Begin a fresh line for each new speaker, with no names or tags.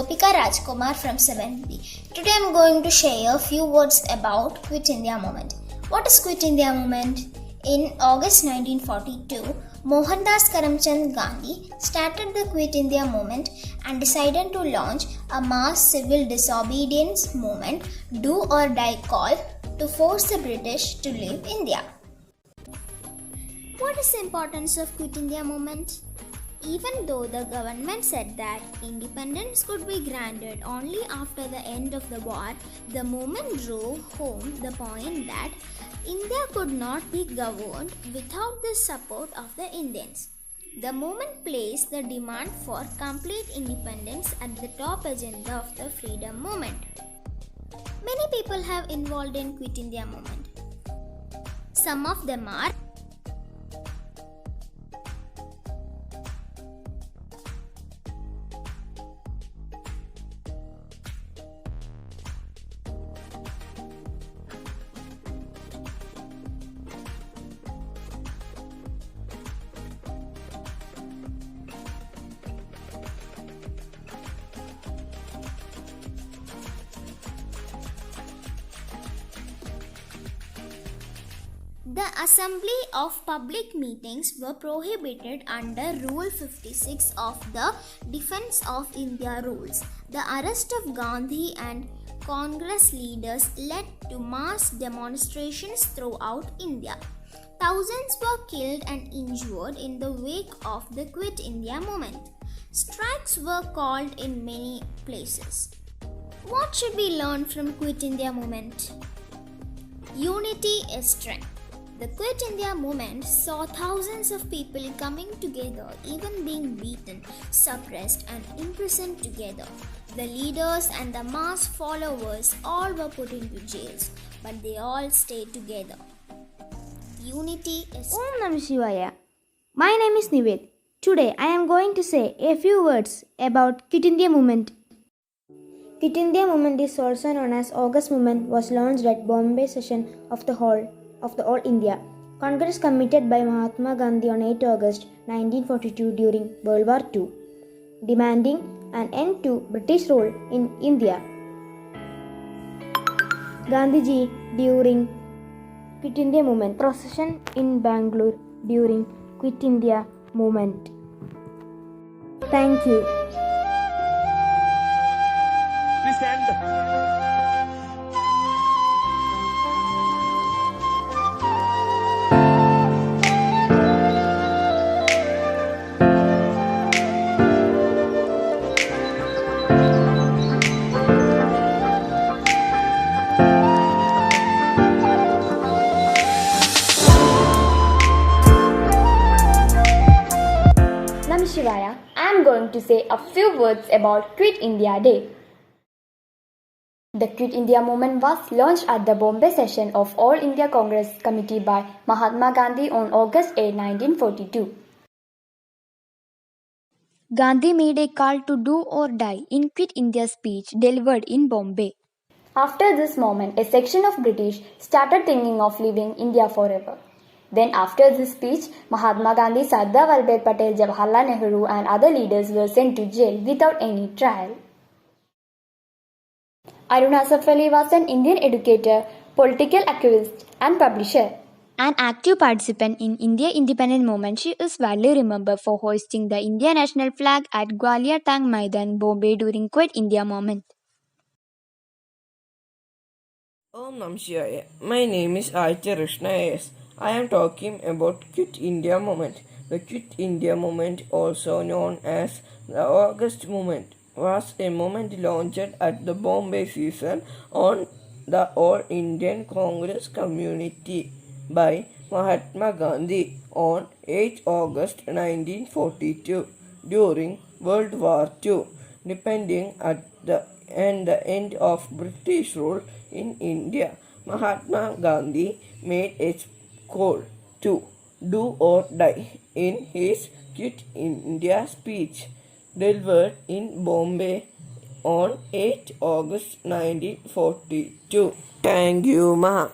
Gopika Rajkumar from 7th B. Today I am going to share a few words about Quit India movement. What is Quit India movement? In August 1942, Mohandas Karamchand Gandhi started the Quit India movement and decided to launch a mass civil disobedience movement, do or die call, to force the British to leave India. What is the importance of Quit India movement? Even though the government said that independence could be granted only after the end of the war, the movement drove home the point that India could not be governed without the support of the Indians. The movement placed the demand for complete independence at the top agenda of the freedom movement. Many people have involved in Quit India movement. Some of them are The assembly of public meetings were prohibited under Rule 56 of the Defence of India rules. The arrest of Gandhi and Congress leaders led to mass demonstrations throughout India. Thousands were killed and injured in the wake of the Quit India movement. Strikes were called in many places. What should we learn from Quit India movement? Unity is strength. The Quit India movement saw thousands of people coming together, even being beaten, suppressed, and imprisoned together. The leaders and the mass followers all were put into jails, but they all stayed together. Unity is
Om Namah Shivaya. My name is Nived. Today I am going to say a few words about Quit India movement. Quit India movement is also known as August movement was launched at Bombay session of the All India Congress committed by Mahatma Gandhi on 8 August 1942 during World War II, demanding an end to British rule in India. Gandhiji during Quit India movement, procession in Bangalore during Quit India movement. Thank you.
Please stand.
Shivaya, I am going to say a few words about Quit India Day. The Quit India movement was launched at the Bombay session of All India Congress Committee by Mahatma Gandhi on August 8, 1942.
Gandhi made a call to do or die in Quit India speech delivered in Bombay.
After this moment, a section of British started thinking of leaving India forever. Then after this speech, Mahatma Gandhi, Sardar Vallabhbhai Patel, Jawaharlal Nehru and other leaders were sent to jail without any trial. Aruna Asaf Ali was an Indian educator, political activist and publisher.
An active participant in India independence movement, she is widely remembered for hoisting the Indian national flag at Gwalior Tank Maidan, Bombay during Quit India movement.
Om Namah Shivaya. My name is Aitya Krishna A.S. I am talking about Quit India movement. The Quit India movement, also known as the August movement, was a movement launched at the Bombay session on the All Indian Congress Committee by Mahatma Gandhi on 8 August 1942 during World War II, depending at the end of British rule in India. Mahatma Gandhi made a call to do or die in his Quit India speech delivered in Bombay on 8 August 1942. Thank you, Ma.